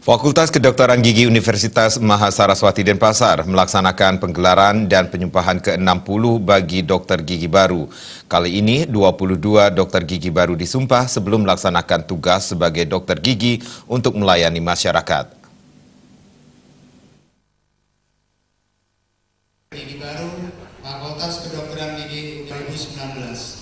Fakultas Kedokteran Gigi Universitas Mahasaraswati Denpasar melaksanakan penggelaran dan penyumpahan ke-60 bagi dokter gigi baru. Kali ini 22 dokter gigi baru disumpah sebelum melaksanakan tugas sebagai dokter gigi untuk melayani masyarakat. Gigi baru Fakultas Kedokteran Gigi 2019.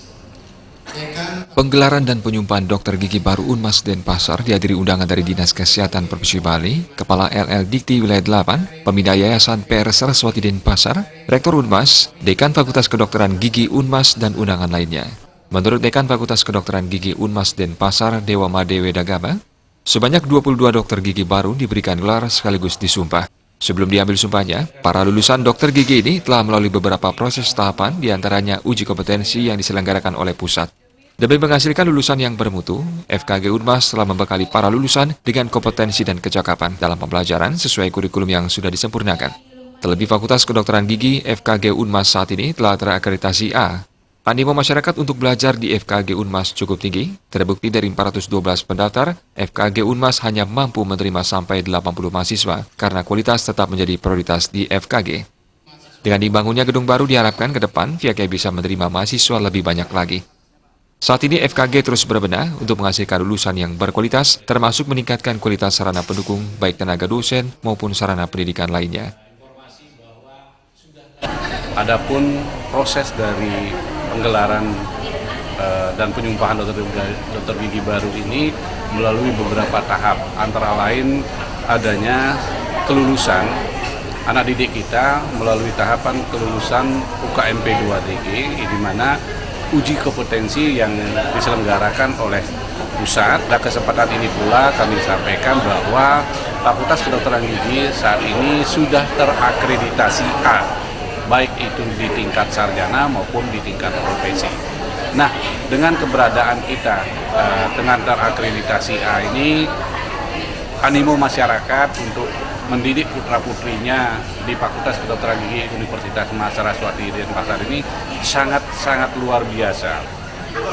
Penggelaran dan penyumpahan dokter gigi baru Unmas Denpasar dihadiri undangan dari Dinas Kesehatan Provinsi Bali, Kepala LL Dikti Wilayah 8, Pembina Yayasan PR Saraswati Denpasar, Rektor Unmas, Dekan Fakultas Kedokteran Gigi Unmas, dan undangan lainnya. Menurut Dekan Fakultas Kedokteran Gigi Unmas Denpasar, Dewa Madewe Dagama, sebanyak 22 dokter gigi baru diberikan gelar sekaligus disumpah. Sebelum diambil sumpahnya, para lulusan dokter gigi ini telah melalui beberapa proses tahapan, diantaranya uji kompetensi yang diselenggarakan oleh pusat. Demi menghasilkan lulusan yang bermutu, FKG Unmas telah membekali para lulusan dengan kompetensi dan kecakapan dalam pembelajaran sesuai kurikulum yang sudah disempurnakan. Terlebih Fakultas Kedokteran Gigi FKG Unmas saat ini telah terakreditasi A. Animo masyarakat untuk belajar di FKG Unmas cukup tinggi, terbukti dari 412 pendaftar, FKG Unmas hanya mampu menerima sampai 80 mahasiswa karena kualitas tetap menjadi prioritas di FKG. Dengan dibangunnya gedung baru diharapkan ke depan pihaknya bisa menerima mahasiswa lebih banyak lagi. Saat ini FKG terus berbenah untuk menghasilkan lulusan yang berkualitas, termasuk meningkatkan kualitas sarana pendukung baik tenaga dosen maupun sarana pendidikan lainnya. Adapun proses dari penggelaran dan penyumpahan dokter gigi baru ini melalui beberapa tahap, antara lain adanya kelulusan anak didik kita melalui tahapan kelulusan UKMP 2DG, di mana uji kompetensi yang diselenggarakan oleh pusat. Dan kesempatan ini pula kami sampaikan bahwa Fakultas Kedokteran Gigi saat ini sudah terakreditasi A, baik itu di tingkat sarjana maupun di tingkat profesi. Nah, dengan keberadaan kita dengan terakreditasi A ini, animo masyarakat untuk mendidik putra-putrinya di Fakultas Kedokteran Gigi Universitas Mahasaraswati Denpasar ini sangat luar biasa.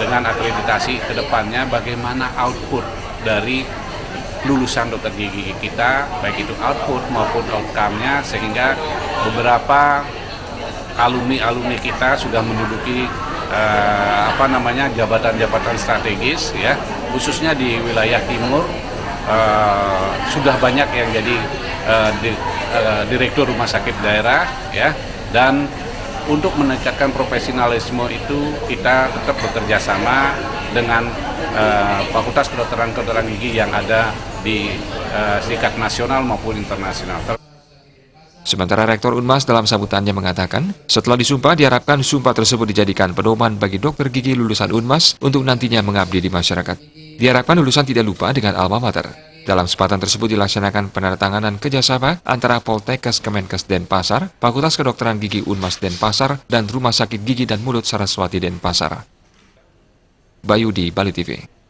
Dengan akreditasi ke depannya bagaimana output dari lulusan dokter gigi kita, baik itu output maupun outcome-nya, sehingga beberapa alumni kita sudah menduduki jabatan-jabatan strategis, ya, khususnya di wilayah timur. Sudah banyak yang jadi direktur rumah sakit daerah, ya, dan untuk meningkatkan profesionalisme itu kita tetap bekerja sama dengan Fakultas Kedokteran Gigi yang ada di tingkat nasional maupun internasional. Sementara Rektor Unmas dalam sambutannya mengatakan, setelah disumpah diharapkan sumpah tersebut dijadikan pedoman bagi dokter gigi lulusan Unmas untuk nantinya mengabdi di masyarakat. Diharapkan lulusan tidak lupa dengan alma mater. Dalam kesempatan tersebut dilaksanakan penandatanganan kerjasama antara Poltekkes Kemenkes Denpasar, Fakultas Kedokteran Gigi Unmas Denpasar, dan Rumah Sakit Gigi dan Mulut Saraswati Denpasar. Bayu di Bali TV.